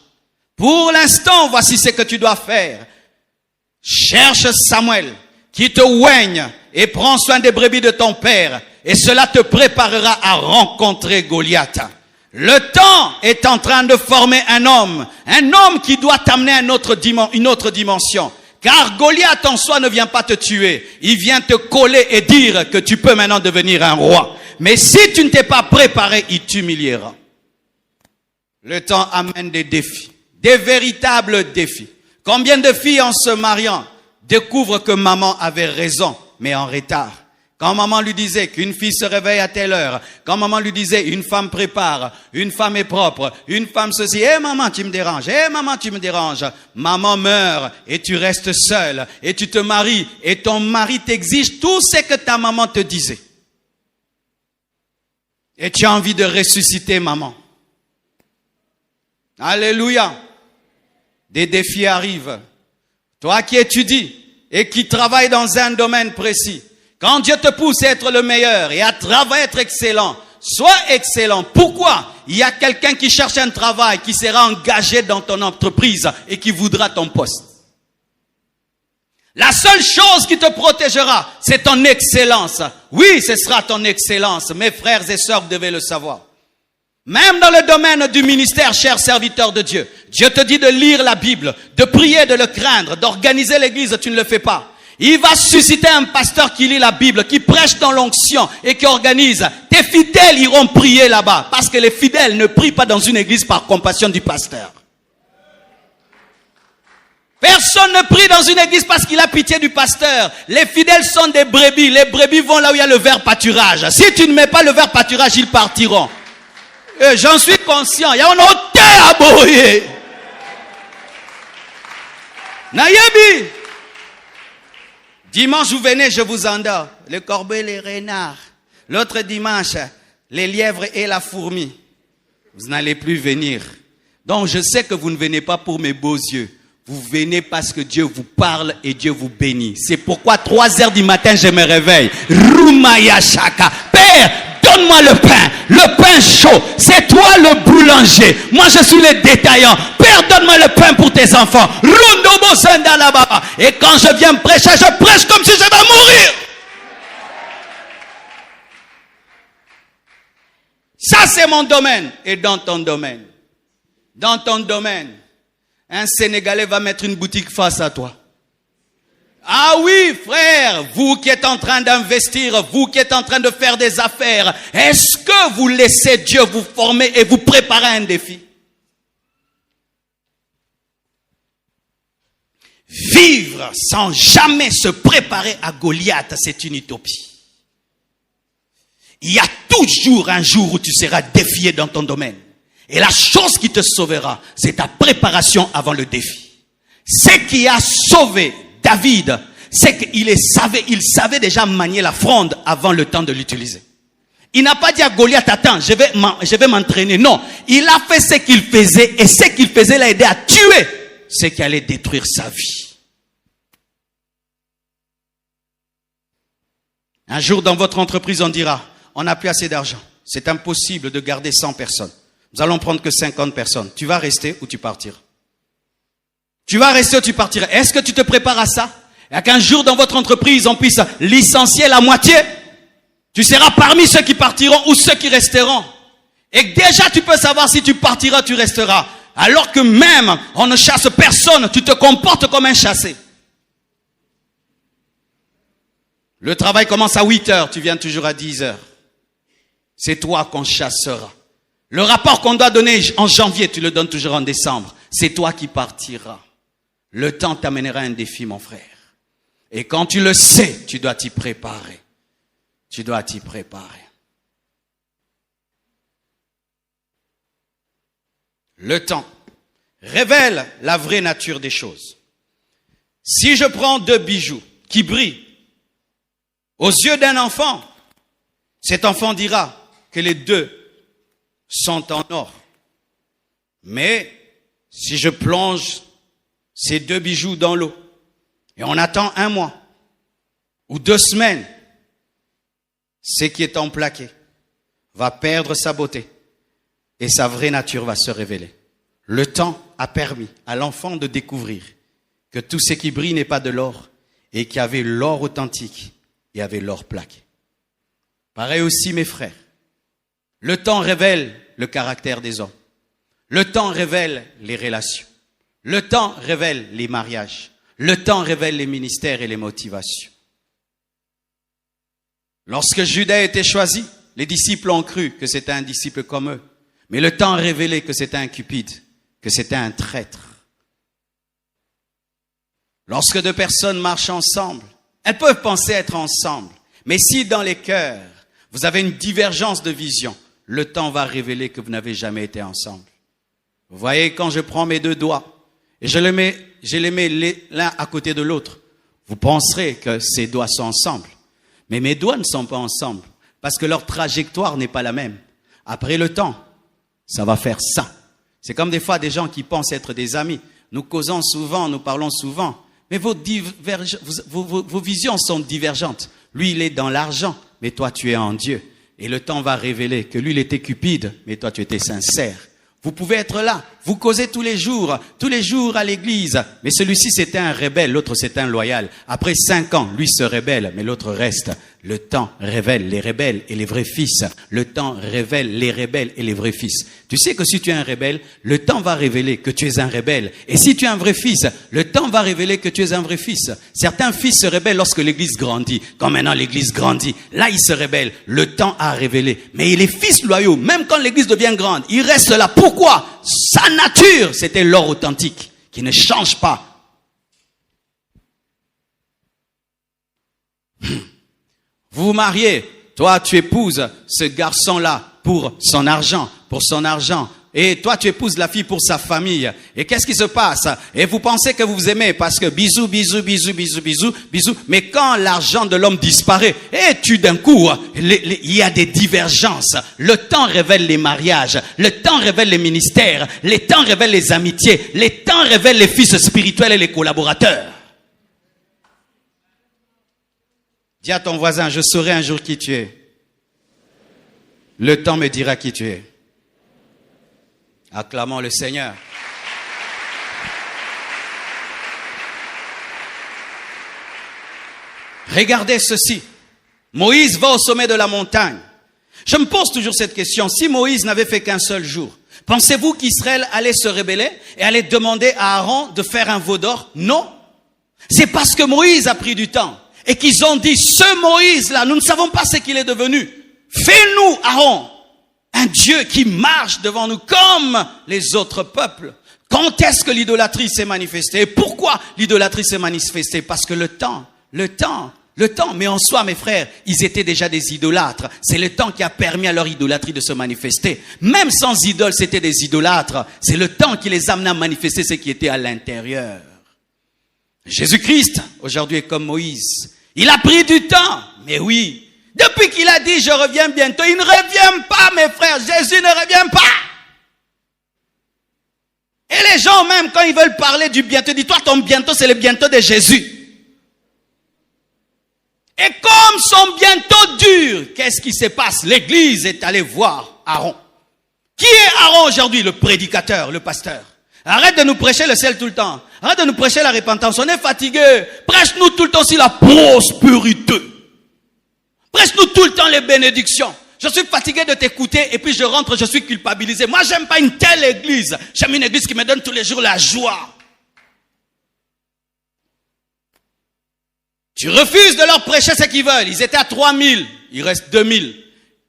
Pour l'instant, voici ce que tu dois faire. Cherche Samuel, qui te oigne et prends soin des brebis de ton père. Et cela te préparera à rencontrer Goliath. Le temps est en train de former un homme qui doit t'amener à une autre dimension. Car Goliath en soi ne vient pas te tuer. Il vient te coller et dire que tu peux maintenant devenir un roi. Mais si tu ne t'es pas préparé, il t'humiliera. Le temps amène des défis. Des véritables défis. Combien de filles en se mariant découvrent que maman avait raison, mais en retard. Quand maman lui disait qu'une fille se réveille à telle heure, quand maman lui disait une femme prépare, une femme est propre, une femme ceci, maman tu me déranges, maman tu me déranges. Maman meurt et tu restes seul et tu te maries et ton mari t'exige tout ce que ta maman te disait. Et tu as envie de ressusciter maman. Alléluia. Des défis arrivent. Toi qui étudies et qui travailles dans un domaine précis, quand Dieu te pousse à être le meilleur et à travailler, être excellent, sois excellent. Pourquoi? Il y a quelqu'un qui cherche un travail, qui sera engagé dans ton entreprise et qui voudra ton poste. La seule chose qui te protégera, c'est ton excellence. Oui, ce sera ton excellence. Mes frères et sœurs, vous devez le savoir. Même dans le domaine du ministère, chers serviteurs de Dieu, Dieu te dit de lire la Bible, de prier, de le craindre, d'organiser l'église, tu ne le fais pas. Il va susciter un pasteur qui lit la Bible, qui prêche dans l'onction et qui organise. Tes fidèles iront prier là-bas, parce que les fidèles ne prient pas dans une église par compassion du pasteur. Personne ne prie dans une église parce qu'il a pitié du pasteur. Les fidèles sont des brebis. Les brebis vont là où il y a le vert pâturage. Si tu ne mets pas le vert pâturage, ils partiront. J'en suis conscient. Il y a un hôtel à brouiller. Nayebi. Dimanche, vous venez, je vous endors. Le corbeau et les renards. L'autre dimanche, les lièvres et la fourmi. Vous n'allez plus venir. Donc, je sais que vous ne venez pas pour mes beaux yeux. Vous venez parce que Dieu vous parle et Dieu vous bénit. C'est pourquoi 3 heures du matin, je me réveille. Roumaya Shaka. Père, donne-moi le pain chaud. C'est toi le boulanger. Moi, je suis le détaillant. Père, donne-moi le pain pour tes enfants. Et quand je viens prêcher, je prêche comme si je vais mourir. Ça, c'est mon domaine. Et dans ton domaine, un Sénégalais va mettre une boutique face à toi. Ah oui, frère, vous qui êtes en train d'investir, vous qui êtes en train de faire des affaires, est-ce que vous laissez Dieu vous former et vous préparer à un défi? Vivre sans jamais se préparer à Goliath, c'est une utopie. Il y a toujours un jour où tu seras défié dans ton domaine. Et la chose qui te sauvera, c'est ta préparation avant le défi. Ce qui a sauvé David, c'est qu'il savait déjà manier la fronde avant le temps de l'utiliser. Il n'a pas dit à Goliath, attends, je vais m'entraîner. Non, il a fait ce qu'il faisait et ce qu'il faisait l'a aidé à tuer ce qui allait détruire sa vie. Un jour dans votre entreprise, on dira, on n'a plus assez d'argent. C'est impossible de garder 100 personnes. Nous allons prendre que 50 personnes. Tu vas rester ou tu partiras? Tu vas rester ou tu partiras? Est-ce que tu te prépares à ça? Et qu'un jour dans votre entreprise, on puisse licencier la moitié? Tu seras parmi ceux qui partiront ou ceux qui resteront. Et déjà tu peux savoir si tu partiras, tu resteras. Alors que même on ne chasse personne, tu te comportes comme un chassé. Le travail commence à 8 heures, tu viens toujours à 10 heures. C'est toi qu'on chassera. Le rapport qu'on doit donner en janvier, tu le donnes toujours en décembre. C'est toi qui partiras. Le temps t'amènera un défi, mon frère. Et quand tu le sais, tu dois t'y préparer. Tu dois t'y préparer. Le temps révèle la vraie nature des choses. Si je prends 2 bijoux qui brillent aux yeux d'un enfant, cet enfant dira que les 2 sont en or. Mais si je plonge ces 2 bijoux dans l'eau et on attend 1 mois ou 2 semaines, ce qui est emplaqué va perdre sa beauté et sa vraie nature va se révéler. Le temps a permis à l'enfant de découvrir que tout ce qui brille n'est pas de l'or et qu'il y avait l'or authentique et avait l'or plaqué. Pareil aussi, mes frères. Le temps révèle le caractère des hommes. Le temps révèle les relations. Le temps révèle les mariages. Le temps révèle les ministères et les motivations. Lorsque Judas a été choisi, les disciples ont cru que c'était un disciple comme eux. Mais le temps a révélé que c'était un cupide, que c'était un traître. Lorsque 2 personnes marchent ensemble, elles peuvent penser être ensemble. Mais si dans les cœurs, vous avez une divergence de vision, le temps va révéler que vous n'avez jamais été ensemble. Vous voyez, quand je prends mes 2 doigts et je les mets l'un à côté de l'autre, vous penserez que ces doigts sont ensemble. Mais mes doigts ne sont pas ensemble parce que leur trajectoire n'est pas la même. Après le temps, ça va faire ça. C'est comme des fois des gens qui pensent être des amis. Nous causons souvent, nous parlons souvent, mais vos visions sont divergentes. Lui, il est dans l'argent, mais toi, tu es en Dieu. Et le temps va révéler que lui, il était cupide, mais toi, tu étais sincère. Vous pouvez être là, vous causez tous les jours à l'église. Mais celui-ci, c'était un rebelle, l'autre, c'était un loyal. Après 5 ans, lui se rebelle, mais l'autre reste. Le temps révèle les rebelles et les vrais fils. Le temps révèle les rebelles et les vrais fils. Tu sais que si tu es un rebelle, le temps va révéler que tu es un rebelle. Et si tu es un vrai fils, le temps va révéler que tu es un vrai fils. Certains fils se rebellent lorsque l'église grandit. Quand maintenant l'église grandit, là ils se rebellent. Le temps a révélé. Mais les fils loyaux, même quand l'église devient grande, ils restent là. Pourquoi? Sa nature, c'était l'or authentique qui ne change pas. Vous vous mariez, toi tu épouses ce garçon-là pour son argent, et toi tu épouses la fille pour sa famille. Et qu'est-ce qui se passe? Et vous pensez que vous vous aimez parce que bisous, mais quand l'argent de l'homme disparaît, et d'un coup, il y a des divergences. Le temps révèle les mariages, le temps révèle les ministères, le temps révèle les amitiés, le temps révèle les fils spirituels et les collaborateurs. Dis à ton voisin, je saurai un jour qui tu es. Le temps me dira qui tu es. Acclamons le Seigneur. Regardez ceci. Moïse va au sommet de la montagne. Je me pose toujours cette question. Si Moïse n'avait fait qu'un seul jour, pensez-vous qu'Israël allait se rebeller et allait demander à Aaron de faire un veau d'or? Non. C'est parce que Moïse a pris du temps. Et qu'ils ont dit, ce Moïse-là, nous ne savons pas ce qu'il est devenu. Fais-nous, Aaron, un Dieu qui marche devant nous comme les autres peuples. Quand est-ce que l'idolâtrie s'est manifestée? Et pourquoi l'idolâtrie s'est manifestée? Parce que le temps, mais en soi, mes frères, ils étaient déjà des idolâtres. C'est le temps qui a permis à leur idolâtrie de se manifester. Même sans idole, c'était des idolâtres. C'est le temps qui les amenait à manifester ce qui était à l'intérieur. Jésus-Christ, aujourd'hui, est comme Moïse. Il a pris du temps, mais oui. Depuis qu'il a dit, je reviens bientôt, il ne revient pas, mes frères. Jésus ne revient pas. Et les gens, même quand ils veulent parler du bientôt, dis-toi, ton bientôt, c'est le bientôt de Jésus. Et comme son bientôt dure, qu'est-ce qui se passe? L'église est allée voir Aaron. Qui est Aaron aujourd'hui? Le prédicateur, le pasteur. Arrête de nous prêcher le ciel tout le temps. Arrête de nous prêcher la repentance. On est fatigué. Prêche-nous tout le temps aussi la prospérité. Prêche-nous tout le temps les bénédictions. Je suis fatigué de t'écouter et puis je rentre, je suis culpabilisé. Moi, j'aime pas une telle église. J'aime une église qui me donne tous les jours la joie. Tu refuses de leur prêcher ce qu'ils veulent. Ils étaient à 3000. Il reste 2000.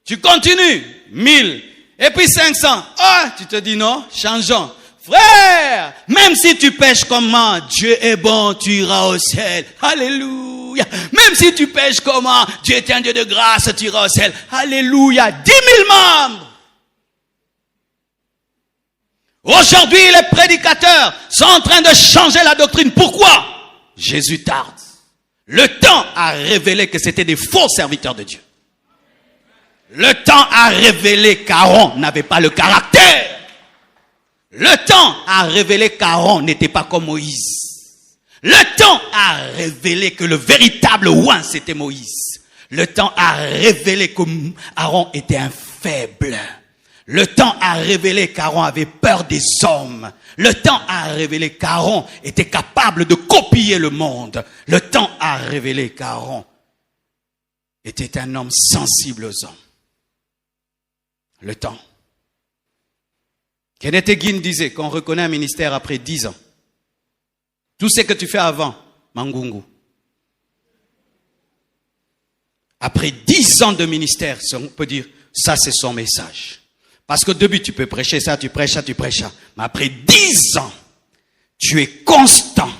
Tu continues. 1000. Et puis 500. Ah, tu te dis non, changeons. Frère, même si tu pêches comment, Dieu est bon, tu iras au ciel. Alléluia. Même si tu pêches comment, Dieu est un Dieu de grâce, tu iras au ciel. Alléluia. 10 000 membres. Aujourd'hui, les prédicateurs sont en train de changer la doctrine. Pourquoi? Jésus tarde. Le temps a révélé que c'était des faux serviteurs de Dieu. Le temps a révélé qu'Aaron n'avait pas le caractère. Le temps a révélé qu'Aaron n'était pas comme Moïse. Le temps a révélé que le véritable oint, c'était Moïse. Le temps a révélé qu'Aaron était un faible. Le temps a révélé qu'Aaron avait peur des hommes. Le temps a révélé qu'Aaron était capable de copier le monde. Le temps a révélé qu'Aaron était un homme sensible aux hommes. Le temps. Kenneth Hagin disait qu'on reconnaît un ministère après 10 ans. Tout ce que tu fais avant, Mangungu. Après 10 ans de ministère, on peut dire, ça c'est son message. Parce qu'au début, tu peux prêcher ça, tu prêches ça, tu prêches ça. Mais après 10 ans, tu es constant,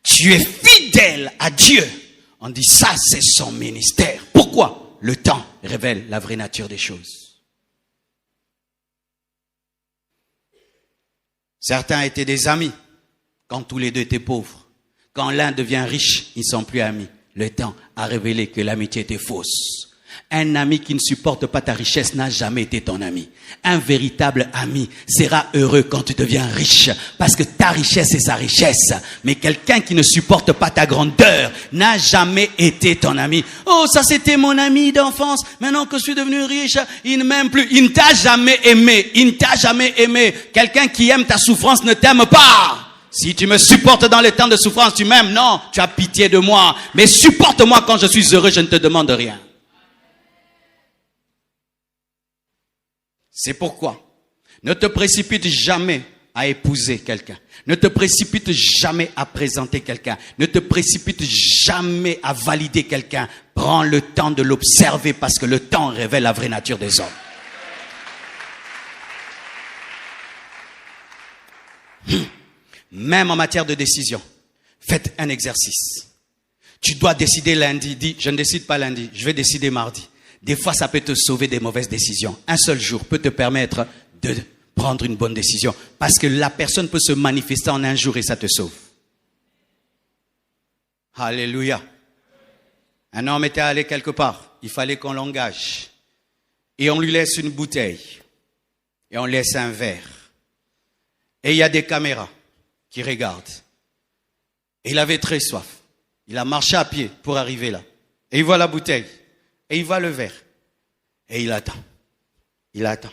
tu es fidèle à Dieu. On dit, ça c'est son ministère. Pourquoi? Le temps révèle la vraie nature des choses. Certains étaient des amis quand tous les deux étaient pauvres. Quand l'un devient riche, ils ne sont plus amis. Le temps a révélé que l'amitié était fausse. Un ami qui ne supporte pas ta richesse n'a jamais été ton ami. Un véritable ami sera heureux quand tu deviens riche, parce que ta richesse est sa richesse. Mais quelqu'un qui ne supporte pas ta grandeur n'a jamais été ton ami. Oh, ça c'était mon ami d'enfance. Maintenant que je suis devenu riche, il ne m'aime plus. Il ne t'a jamais aimé. Il ne t'a jamais aimé. Quelqu'un qui aime ta souffrance ne t'aime pas. Si tu me supportes dans les temps de souffrance, tu m'aimes. Non, tu as pitié de moi. Mais supporte-moi quand je suis heureux, je ne te demande rien. C'est pourquoi ne te précipite jamais à épouser quelqu'un. Ne te précipite jamais à présenter quelqu'un. Ne te précipite jamais à valider quelqu'un. Prends le temps de l'observer parce que le temps révèle la vraie nature des hommes. Même en matière de décision, faites un exercice. Tu dois décider lundi. Dis, je ne décide pas lundi, je vais décider mardi. Des fois, ça peut te sauver des mauvaises décisions. Un seul jour peut te permettre de prendre une bonne décision. Parce que la personne peut se manifester en un jour et ça te sauve. Alléluia. Un homme était allé quelque part. Il fallait qu'on l'engage. Et on lui laisse une bouteille. Et on laisse un verre. Et il y a des caméras qui regardent. Et il avait très soif. Il a marché à pied pour arriver là. Et il voit la bouteille. Et il voit le verre. Et il attend. Il attend.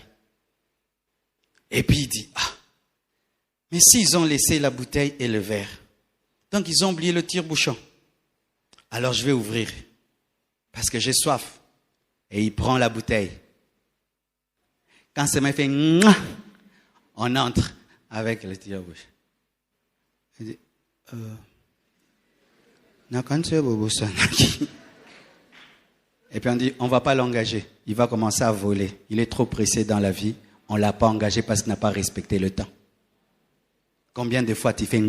Et puis il dit, ah, mais s'ils ont laissé la bouteille et le verre, donc ils ont oublié le tire-bouchon. Alors je vais ouvrir. Parce que j'ai soif. Et il prend la bouteille. Quand ça m'a fait, on entre avec le tire-bouchon. Il dit, et puis on dit, on ne va pas l'engager. Il va commencer à voler. Il est trop pressé dans la vie. On ne l'a pas engagé parce qu'il n'a pas respecté le temps. Combien de fois tu fais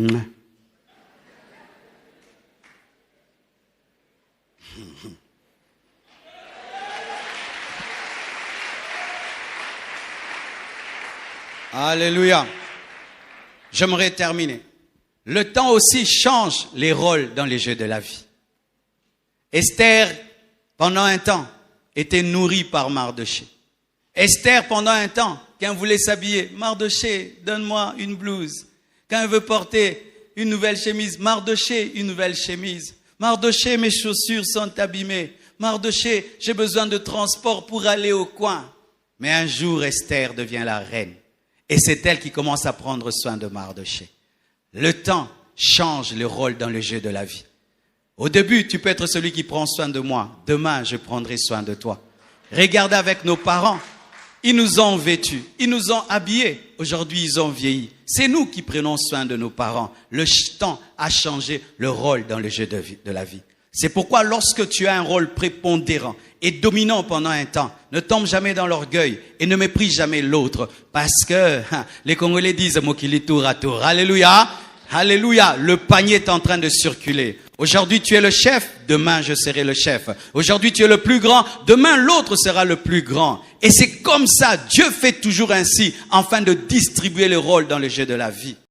Alléluia. J'aimerais terminer. Le temps aussi change les rôles dans les jeux de la vie. Esther, pendant un temps, était nourrie par Mardochée. Esther, pendant un temps, quand elle voulait s'habiller, Mardochée, donne-moi une blouse. Quand elle veut porter une nouvelle chemise, Mardochée, une nouvelle chemise. Mardochée, mes chaussures sont abîmées. Mardochée, j'ai besoin de transport pour aller au coin. Mais un jour, Esther devient la reine. Et c'est elle qui commence à prendre soin de Mardochée. Le temps change le rôle dans le jeu de la vie. Au début, tu peux être celui qui prend soin de moi. Demain, je prendrai soin de toi. Regardez avec nos parents. Ils nous ont vêtus, ils nous ont habillés. Aujourd'hui, ils ont vieilli. C'est nous qui prenons soin de nos parents. Le temps a changé le rôle dans le jeu de la vie. C'est pourquoi lorsque tu as un rôle prépondérant et dominant pendant un temps, ne tombe jamais dans l'orgueil et ne méprise jamais l'autre. Parce que les Congolais disent « Mokili tour à tour ». Alléluia. Alléluia, le panier est en train de circuler. Aujourd'hui, tu es le chef, demain, je serai le chef. Aujourd'hui, tu es le plus grand, demain, l'autre sera le plus grand. Et c'est comme ça, Dieu fait toujours ainsi, afin de distribuer les rôles dans le jeu de la vie.